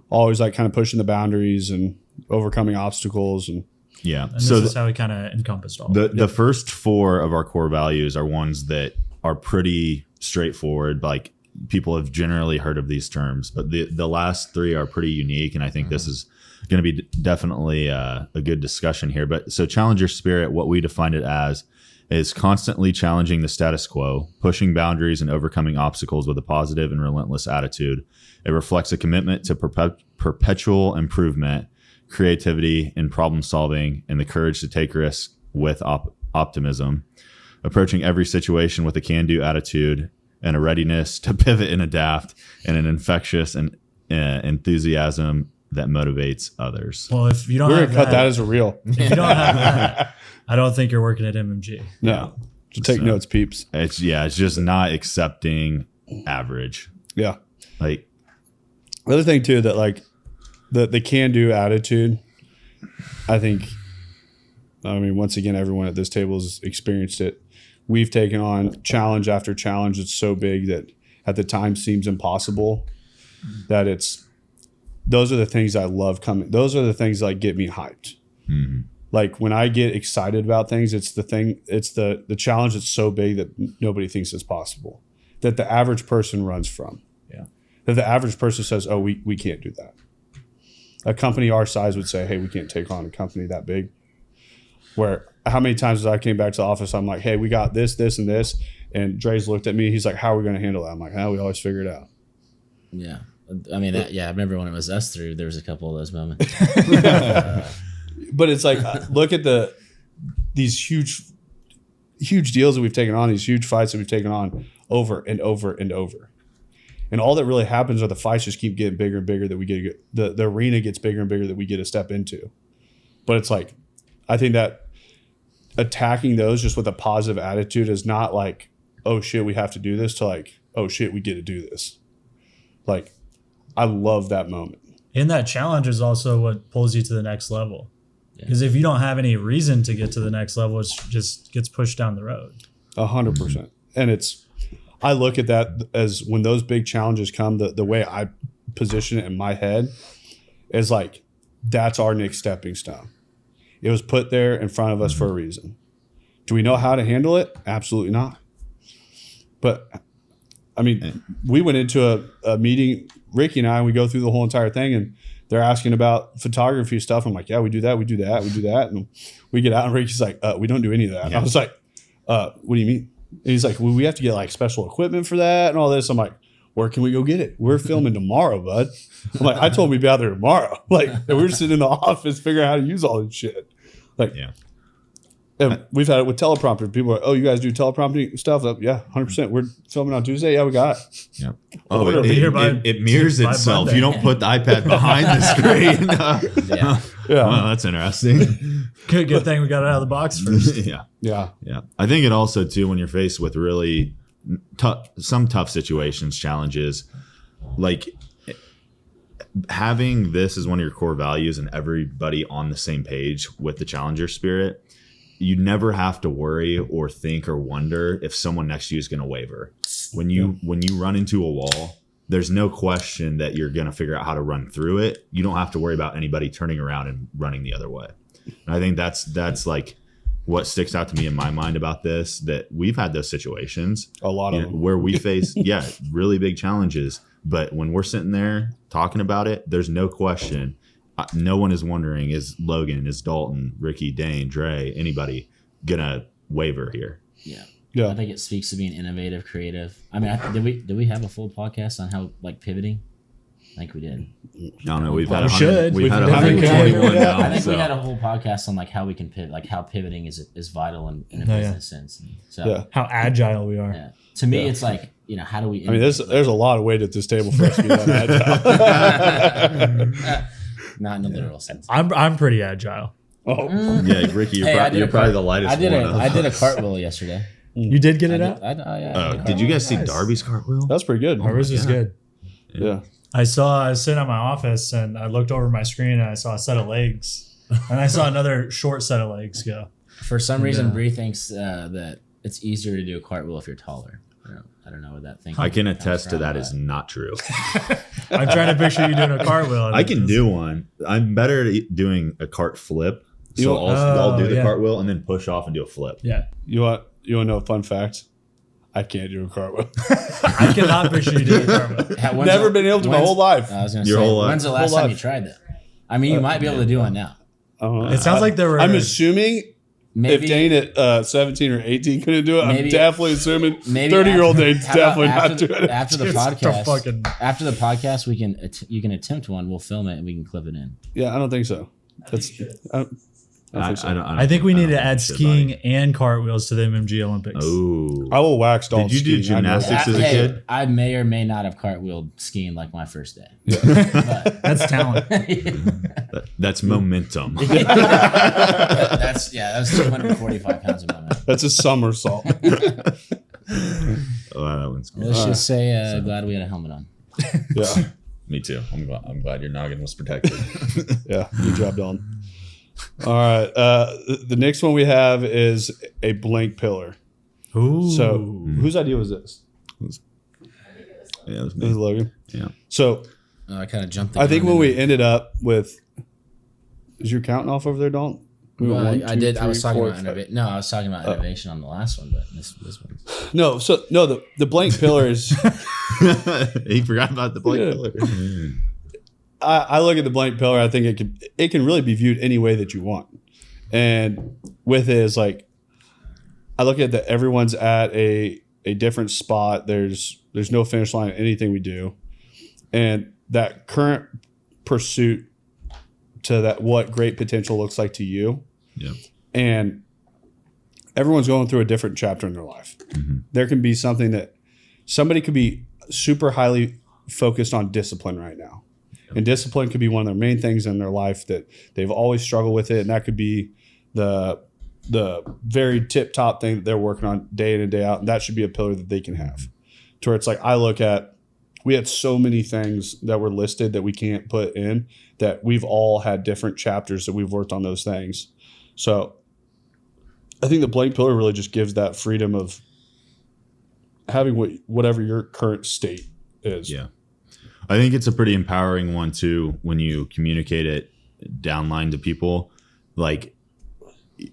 always like kind of pushing the boundaries and overcoming obstacles and And this is how we kind of encompassed all the first four of our core values are ones that are pretty straightforward. Like, people have generally heard of these terms, but the last three are pretty unique, and I think this is going to be definitely a good discussion here. But so Challenger spirit, what we define it as, is constantly challenging the status quo, pushing boundaries and overcoming obstacles with a positive and relentless attitude. It reflects a commitment to perpetual improvement, creativity and problem solving, and the courage to take risks with optimism, approaching every situation with a can-do attitude and a readiness to pivot and adapt, and an infectious and enthusiasm that motivates others. Well, if you don't we're have gonna cut that as a reel. If you don't have that, I don't think you're working at MMG. No. So take notes, peeps. It's just not accepting average. Yeah. Like, the other thing too, that like the can-do attitude, I think, once again, everyone at this table has experienced it. We've taken on challenge after challenge. It's so big that at the time seems impossible, that those are the things I love coming. Those are the things that get me hyped. Mm-hmm. Like when I get excited about things, it's the challenge that's so big that nobody thinks is possible, that the average person runs from. Yeah. That the average person says, oh, we can't do that. A company our size would say, hey, we can't take on a company that big. Where how many times as I came back to the office, I'm like, hey, we got this, this, and this. And Dre's looked at me. He's like, how are we going to handle that? I'm like, we always figure it out. Yeah. I mean, I remember when it was us three, there was a couple of those moments. But it's like, look at these huge deals that we've taken on, these huge fights that we've taken on over and over and over. And all that really happens are the fights just keep getting bigger and bigger that we get. The arena gets bigger and bigger that we get to step into. But it's like, I think that attacking those just with a positive attitude is not like, oh shit, we have to do this, to like, oh shit, we get to do this. Like, I love that moment. And that challenge is also what pulls you to the next level. Because if you don't have any reason to get to the next level, it just gets pushed down the road. 100%. And I look at that as when those big challenges come, the way I position it in my head is like, that's our next stepping stone. It was put there in front of us for a reason. Do we know how to handle it? Absolutely not. But I mean, we went into a meeting, Ricky and I, and we go through the whole entire thing, and they're asking about photography stuff. I'm like, yeah, we do that. And we get out, and Ricky's like, we don't do any of that. Yeah. I was like, what do you mean? And he's like, well, we have to get like special equipment for that and all this. I'm like, where can we go get it? We're filming tomorrow, bud. I'm like, I told him we'd be out there tomorrow. Like, and we're sitting in the office figuring out how to use all this shit. Like, yeah. And we've had it with teleprompter. People are like, oh, you guys do teleprompting stuff? Yeah, 100%. We're filming on Tuesday. Yeah, we got it. Yeah. Oh, it mirrors itself. Monday. You don't put the iPad behind the screen. Yeah. Well, that's interesting. Good thing we got it out of the box first. Yeah. I think it also, too, when you're faced with really some tough situations, challenges, like having this as one of your core values and everybody on the same page with the challenger spirit, you never have to worry or think or wonder if someone next to you is going to waver. When you run into a wall, there's no question that you're going to figure out how to run through it. You don't have to worry about anybody turning around and running the other way. And I think that's like what sticks out to me in my mind about this, that we've had those situations, a lot of them, where we face really big challenges. But when we're sitting there talking about it, there's no question. No one is wondering, is Logan, is Dalton, Ricky, Dane, Dre, anybody gonna waver here? Yeah. I think it speaks to being innovative, creative. I mean, did we have a full podcast on how pivoting? I think we did. I don't know. We've had 121 now. I think we had a whole podcast on how we can pivot, like how pivoting is vital in a business sense. So how agile we are. Yeah. To me, it's like, how do we? I mean, there's a lot of weight at this table for us to be that agile. Not in the literal sense. I'm pretty agile. Oh yeah, Ricky, you're probably the lightest. I did a cartwheel yesterday. You did get it out? Did you guys see Darby's cartwheel? That's pretty good. Ours was good. Yeah. I was sitting at my office and I looked over my screen and I saw a set of legs, and I saw another short set of legs go. For some reason, Bree thinks that it's easier to do a cartwheel if you're taller. I don't know what that thing. I can attest to that is not true. I'm trying to picture you doing a cartwhile. I can do one. I'm better at doing a cart flip. So I'll do the cartwheel and then push off and do a flip. Yeah. You want to know a fun fact? I can't do a cartwheel. I cannot picture you doing a cartwheel. Never been able to my whole life. I was going to say, when's the last time you tried that? I mean, you might be able to do one now. It sounds like there were. I'm assuming if Dane at 17 or 18 couldn't do it, I'm definitely assuming 30-year-old Dane's definitely not doing it. After the podcast, you can attempt one. We'll film it and we can clip it in. Yeah, I don't think so. I think we need to add skiing and cartwheels to the MMG Olympics. Oh, I will wax Dalton. Did you do gymnastics as a kid? I may or may not have cartwheeled skiing like my first day. Yeah. That's talent. That's momentum. That's 245 pounds of momentum. That's a somersault. That one's cool. Let's just say glad we had a helmet on. Yeah. Me too. I'm glad your noggin was protected. Yeah, good job, Dalton. All right. The next one we have is a blank pillar. Ooh. So whose idea was this? Yeah, it was It was Logan. Yeah. So I kind of jumped. The I think gun when in we ended up with, is your counting off over there, Dalton? We went Well, one, I two, did. I three, was talking four, about five. innovation. No, I was talking about innovation on the last one, but this one. No, the blank pillar is. He forgot about the blank Yeah. pillar. I look at the blank pillar. I think it can really be viewed any way that you want, and with it is like, I look at that everyone's at a different spot. There's no finish line in anything we do, and that current pursuit to that what great potential looks like to you. Yeah. And everyone's going through a different chapter in their life. There can be something that somebody could be super highly focused on discipline right now. And discipline could be one of their main things in their life that they've always struggled with it. And that could be the very tip top thing that they're working on day in and day out. And that should be a pillar that they can have. To where it's like, I look at, we had so many things that were listed that we can't put in, that we've all had different chapters that we've worked on those things. So I think the blank pillar really just gives that freedom of having whatever your current state is. Yeah. I think it's a pretty empowering one too when you communicate it downline to people. Like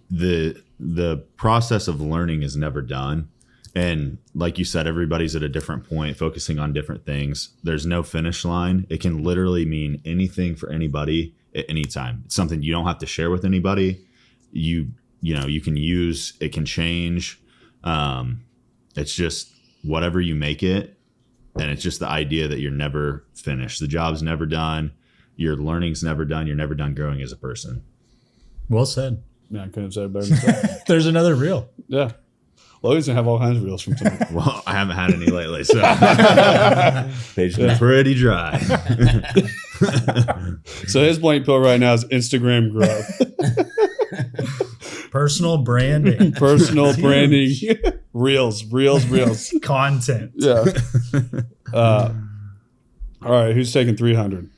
the process of learning is never done. And like you said, everybody's at a different point, focusing on different things. There's no finish line. It can literally mean anything for anybody at any time. It's something you don't have to share with anybody. You can use, it can change. It's just whatever you make it. And it's just the idea that you're never finished. The job's never done. Your learning's never done. You're never done growing as a person. Well said. Yeah, I couldn't have said it better myself. There's another reel. Yeah. Logan's going to have all kinds of reels from tonight. Well, I haven't had any lately, so page's been pretty dry. So his blank pill right now is Instagram growth. Personal branding. Personal branding. Reels. Content. Yeah. All right, who's taking 300?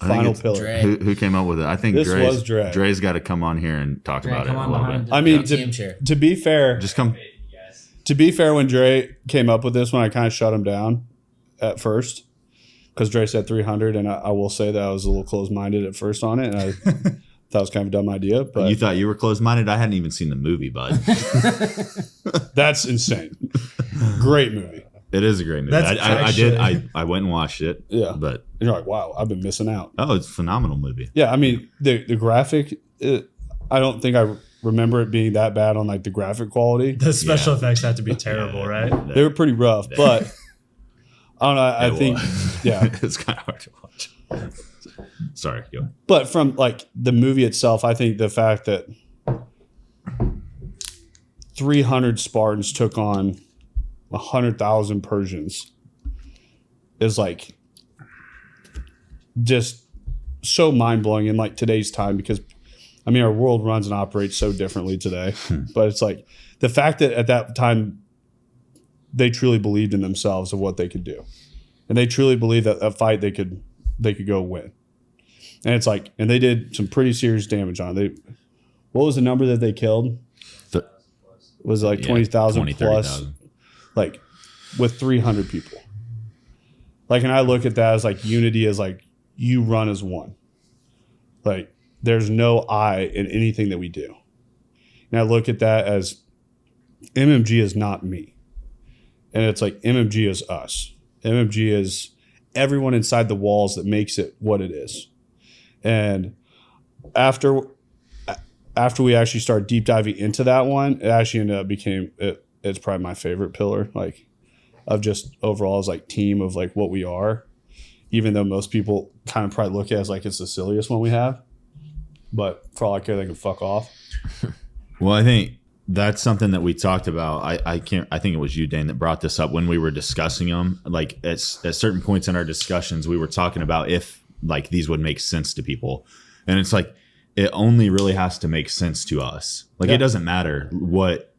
Final pillar. Dre. Who came up with it? I think This was Dre. Dre's got to come on here and talk about it Come a on little behind bit. the I mean, team chair. to be fair, Just come. when Dre came up with this one, I kind of shut him down at first because Dre said 300, and I will say that I was a little closed-minded at first on it, and I thought it was kind of a dumb idea. But You thought you were closed-minded? I hadn't even seen the movie, bud. that's insane. Great movie. It is a great movie. That's I went and watched it. Yeah. But And you're like, wow, I've been missing out. it's a phenomenal movie. Yeah, I mean, the graphic, I don't think I remember it being that bad on like the graphic quality. The special effects have to be terrible, right? They were pretty rough, but I don't know. I think, yeah. It's kind of hard to watch. Sorry, go. But from like the movie itself, I think the fact that 300 Spartans took on 100,000 Persians is like just so mind blowing in like today's time, because I mean our world runs and operates so differently today. But it's like the fact that at that time they truly believed in themselves of what they could do, and they truly believed that a fight they could go win. And it's like, and they did some pretty serious damage on it. What was the number that they killed? Was it like 20,000 plus? 30,000. Like with 300 people. Like, and I look at that as like unity is like you run as one. Like there's no I in anything that we do. And I look at that as MMG is not me. And it's like MMG is us. MMG is everyone inside the walls that makes it what it is. And after we actually started deep diving into that one, it actually ended up it's probably my favorite pillar, like of just overall as like team of like what we are, even though most people kind of probably look at it as like it's the silliest one we have, but for all I care, they can fuck off. Well, I think that's something that we talked about. I think it was you, Dane, that brought this up when we were discussing them. Like at certain points in our discussions, we were talking about if like these would make sense to people. And it's like, it only really has to make sense to us. Like It doesn't matter what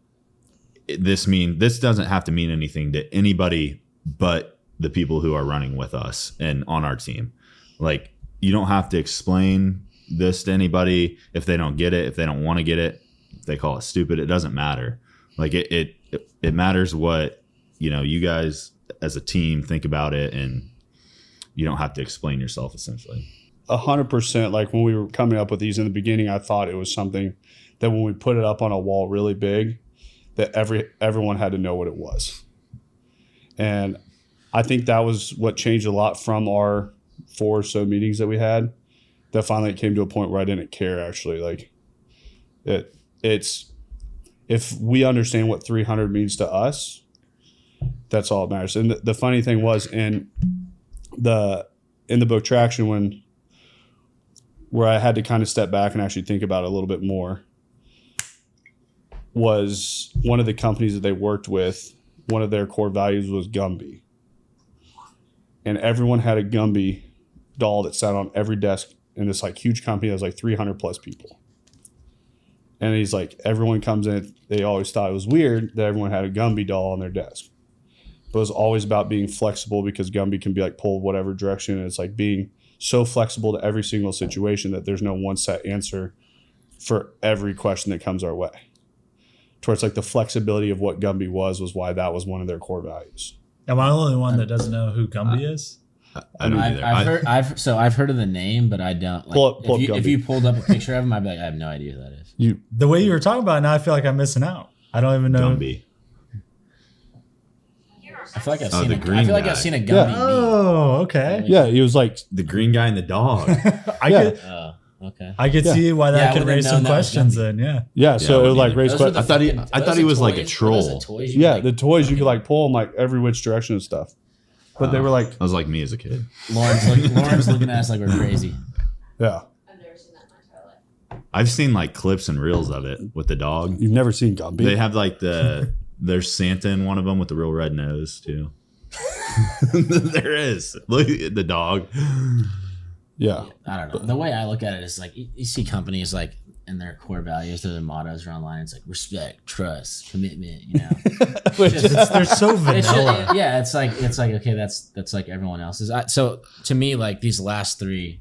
this means. This doesn't have to mean anything to anybody but the people who are running with us and on our team. Like you don't have to explain this to anybody if they don't get it, if they don't want to get it, if they call it stupid, it doesn't matter. Like it matters what, you guys as a team think about it. And you don't have to explain yourself essentially. 100%. Like when we were coming up with these in the beginning, I thought it was something that when we put it up on a wall really big, that everyone had to know what it was. And I think that was what changed a lot from our 4 or so meetings that we had. That finally it came to a point where I didn't care actually. Like it's if we understand what 300 means to us, that's all that matters. And the funny thing was in the book Traction where I had to kind of step back and actually think about it a little bit more was one of the companies that they worked with, one of their core values was Gumby. And everyone had a Gumby doll that sat on every desk in this like huge company that was like 300 plus people. And he's like, everyone comes in, they always thought it was weird that everyone had a Gumby doll on their desk. But it was always about being flexible because Gumby can be like pulled whatever direction. And it's like being so flexible to every single situation that there's no one set answer for every question that comes our way. Towards like the flexibility of what Gumby was why that was one of their core values. Am I the only one that doesn't know who Gumby is? I don't either. I've heard of the name, but I don't. Like, if you pulled up a picture of him, I'd be like, I have no idea who that is. The way you were talking about it, now I feel like I'm missing out. I don't even know. Gumby. I feel like I've Oh, seen the a, green I feel like guy. I've seen a Gumby Yeah. meme. Oh, okay. Yeah, he was like, The green guy and the dog. Okay. I could see why that Yeah, I could would've raise known some that was questions Gumby. then, yeah. so it would like raise Those were questions. I thought he was like a troll. Yeah, the toys you could like pull them like every which direction and stuff. But they were like, I was like me as a kid. Lauren's looking at us like we're crazy. yeah. I've never seen that in my entire life. I've seen like clips and reels of it with the dog. You've never seen Gumby? They have like there's Santa in one of them with the real red nose too. There is. Look at the dog. Yeah. I don't know. The way I look at it is like you see companies like and their core values, their mottos are online. It's like respect, trust, commitment. You know, They're so vanilla. yeah. It's like okay, that's like everyone else's. So to me, like these last 3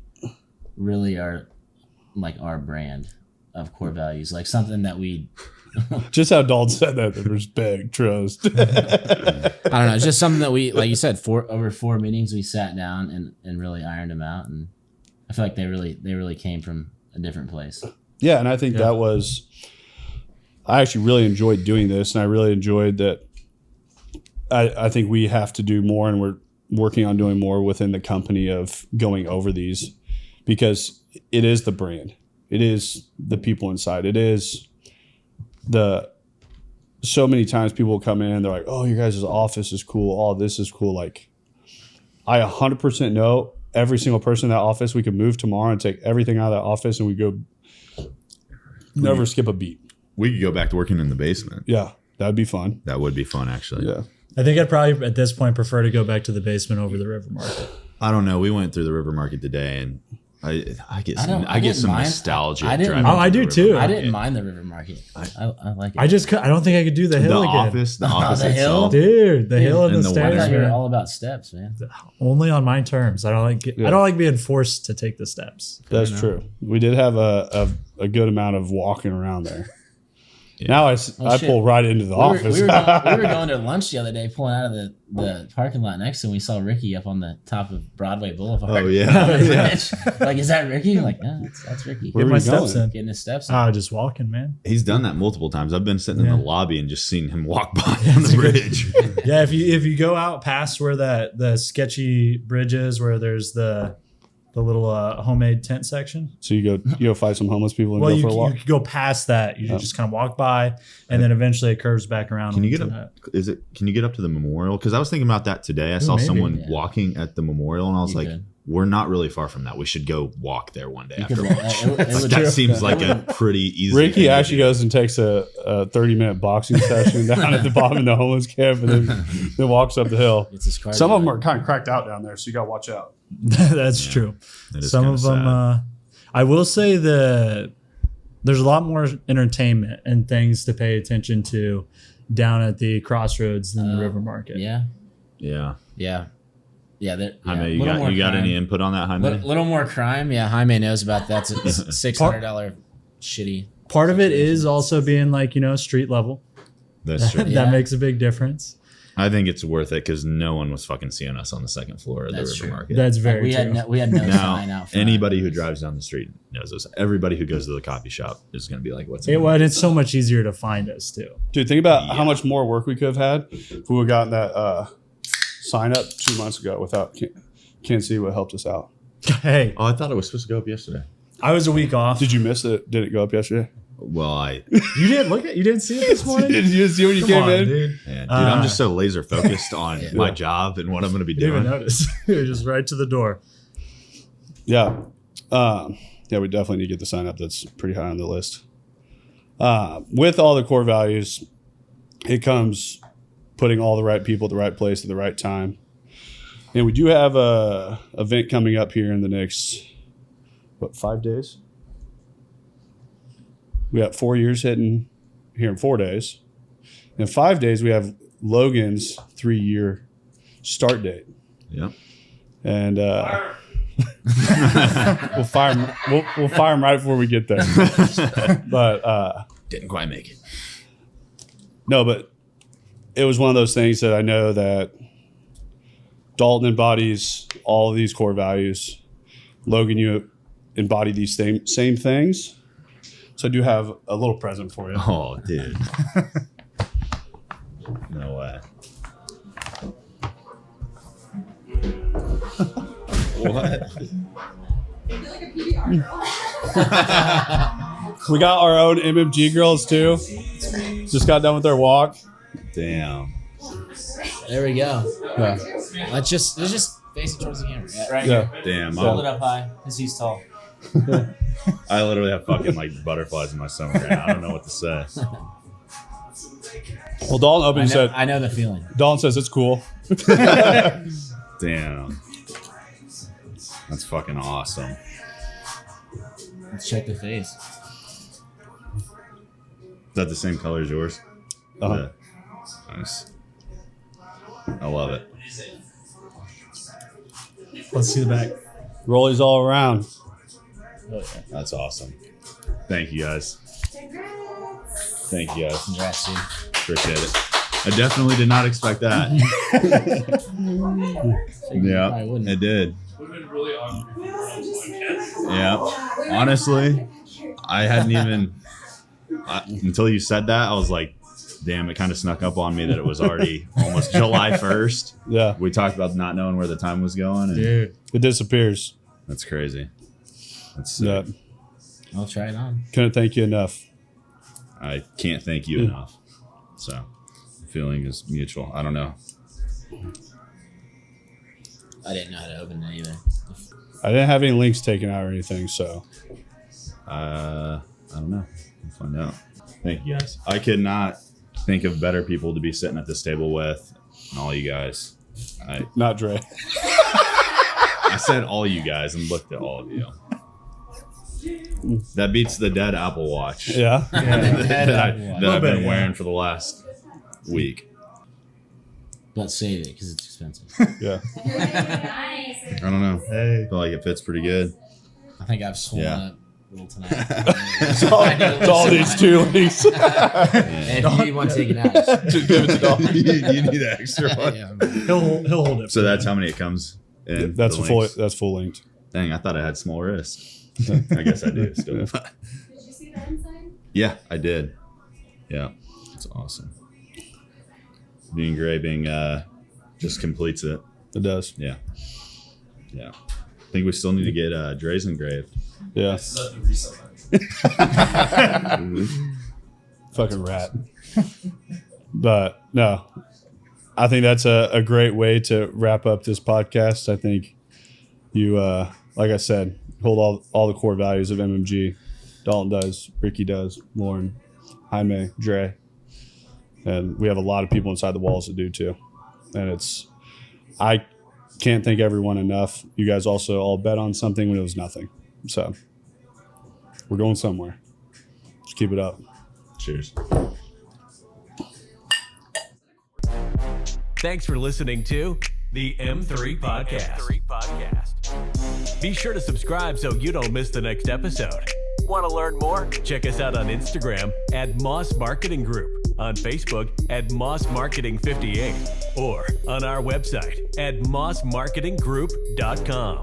really are like our brand of core values, like something that we. Just how Dalton said that, the respect, trust. I don't know. It's just something that we, like you said, over 4 meetings we sat down and really ironed them out, and I feel like they really came from a different place. Yeah, and I think that was, I actually really enjoyed doing this, and I really enjoyed that. I think we have to do more, and we're working on doing more within the company of going over these, because it is the brand, it is the people inside, it is so many times people will come in and they're like, oh, your guys' office is cool, all this is cool. Like, I 100% know every single person in that office, we could move tomorrow and take everything out of that office and we go never skip a beat. We could go back to working in the basement. Yeah, that'd be fun. That would be fun, actually. Yeah. I think I'd probably at this point prefer to go back to the basement over the river market. I don't know. We went through the river market today, and I get some mind- nostalgia. I didn't- driving Oh, I through do the too. river I market. didn't mind the river market. I like it. I don't think I could do the The hill again. office, the office the hill? itself. Dude, the hill and And the the I stairs. thought you were man. all about steps, man. Only on my terms. I don't like being forced to take the steps. That's true. We did have a good amount of walking around there. Now I shit. pull right into the office. We were going to lunch the other day, pulling out of the parking lot next, and we saw Ricky up on the top of Broadway Boulevard. Oh, yeah. On the bridge. Like, is that Ricky? I'm like, no, that's Ricky. Where Get were my you steps going? in. Getting his steps in. Just walking, man. He's done that multiple times. I've been sitting in Yeah. the lobby and just seen him walk by on the bridge. Yeah, if you go out past where the sketchy bridge is, where there's the little homemade tent section. So you go find some homeless people and Well, go you for a walk. go past that. You just kind of walk by, and then eventually it curves back around. Can you into get that. up? Can you get up to the memorial? Because I was thinking about that today. I saw maybe. someone Yeah. walking at the memorial, and I was You like, could. "We're not really far from that. We should go walk there one day You after could- lunch." it Like, would- that seems like a pretty easy. thing Ricky to actually do. goes and takes a 30-minute boxing session down at the bottom of the homeless camp and then walks up the hill. It's his car. Some of them are kind of cracked out down there, so you got to watch out. That's true. That is Some kinda of them. sad. I will say there's a lot more entertainment and things to pay attention to down at the crossroads than the river market. Yeah. Yeah. Yeah. Yeah. Jaime, you got any input on that, Jaime? Little more crime. Yeah. Jaime knows about that. It's $600 shitty. Part of it is also being like, street level. That's true. Yeah. That makes a big difference. I think it's worth it because no one was fucking seeing us on the second floor of the That's River true. Market. That's very we true. had no Now, sign out front. anybody who drives down the street knows us. Everybody who goes to the coffee shop is going to be like, "What's It's so much easier to find us too. Dude, think about how much more work we could have had if we would have gotten that sign up 2 months ago without can't see what helped us out. Hey, Oh, I thought it was supposed to go up yesterday. I was a week off. Did you miss it? Did it go up yesterday? Well, You didn't look at? You didn't see it this morning? Did you see when you Come came on, in? dude. man, I'm just so laser focused on my job and what I'm going to be Didn't even doing. notice. It was just right to the door. Yeah. Yeah, we definitely need to get the sign up. That's pretty high on the list. With all the core values, it comes putting all the right people at the right place at the right time. And we do have a event coming up here in the next, 5 days? We got 4 years hitting here in 4 days. In 5 days, we have Logan's 3-year start date. Yep. And we'll fire him. We'll fire him right before we get there. But Didn't quite make it. no, but it was one of those things that I know that Dalton embodies all of these core values. Logan, you embody these same things. So I do have a little present for you. Oh, dude. No way. What? I feel like a PBR girl. We got our own MMG girls too. Just got done with their walk. Damn. There we go. Yeah. Let's just face it towards the camera. Yeah, right Yeah. here. Damn. Hold it up high because he's tall. I literally have fucking like butterflies in my stomach right now. I don't know what to say. Well, Dalton opened and said, I know the feeling. Dalton says it's cool. Damn. That's fucking awesome. Let's check the face. Is that the same color as yours? Uh-huh. Yeah. Nice. I love it. Let's see the back. Rollies all around. That's awesome. Thank you guys. Thank you guys. Congrats, dude. Appreciate it. I definitely did not expect that. Yeah, Probably wouldn't. it did. Would have been really awkward. Yeah. Honestly, I hadn't even until you said that. I was like, "Damn!" It kind of snuck up on me that it was already almost July 1st. Yeah. We talked about not knowing where the time was going, and Dude. It disappears. that's crazy. That's sick. Yeah. I'll try it on. Couldn't thank you enough. I can't thank you enough. So, the feeling is mutual. I don't know. I didn't know how to open it either. I didn't have any links taken out or anything, so I don't know. We'll find out. Thank you guys. I could not think of better people to be sitting at this table with than all you guys. not Dre. I said all you guys and looked at all of you. That beats the dead Apple Watch Yeah. that I've bit, been yeah. wearing for the last week. But save it because it's expensive. Yeah. Nice. I don't know. Hey. I feel like it fits pretty good. I think I've swollen Yeah. up a little tonight. It's all these 2 links. And if you need one taken out, Just give it to Dalton. you need an extra one. yeah, He'll hold it. So that's how many it comes in. That's the full. links. That's full linked. Dang, I thought I had small wrists. I guess I do still. Did you see the inside? Yeah, I did. Yeah, it's awesome. Being gray being just completes it. It does. Yeah. Yeah. I think we still need to get Dre's engraved. Yeah. This is at the resale. Fucking rat. But no, I think that's a great way to wrap up this podcast. I think you, like I said, hold all the core values of MMG. Dalton does, Ricky does, Lauren, Jaime, Dre. And we have a lot of people inside the walls that do too. And I can't thank everyone enough. You guys also all bet on something when it was nothing. So we're going somewhere. Just keep it up. Cheers. Thanks for listening to the M3 Podcast. Be sure to subscribe so you don't miss the next episode. Want to learn more? Check us out on Instagram at Moss Marketing Group. on Facebook at Moss Marketing 58 or on our website at mossmarketinggroup.com.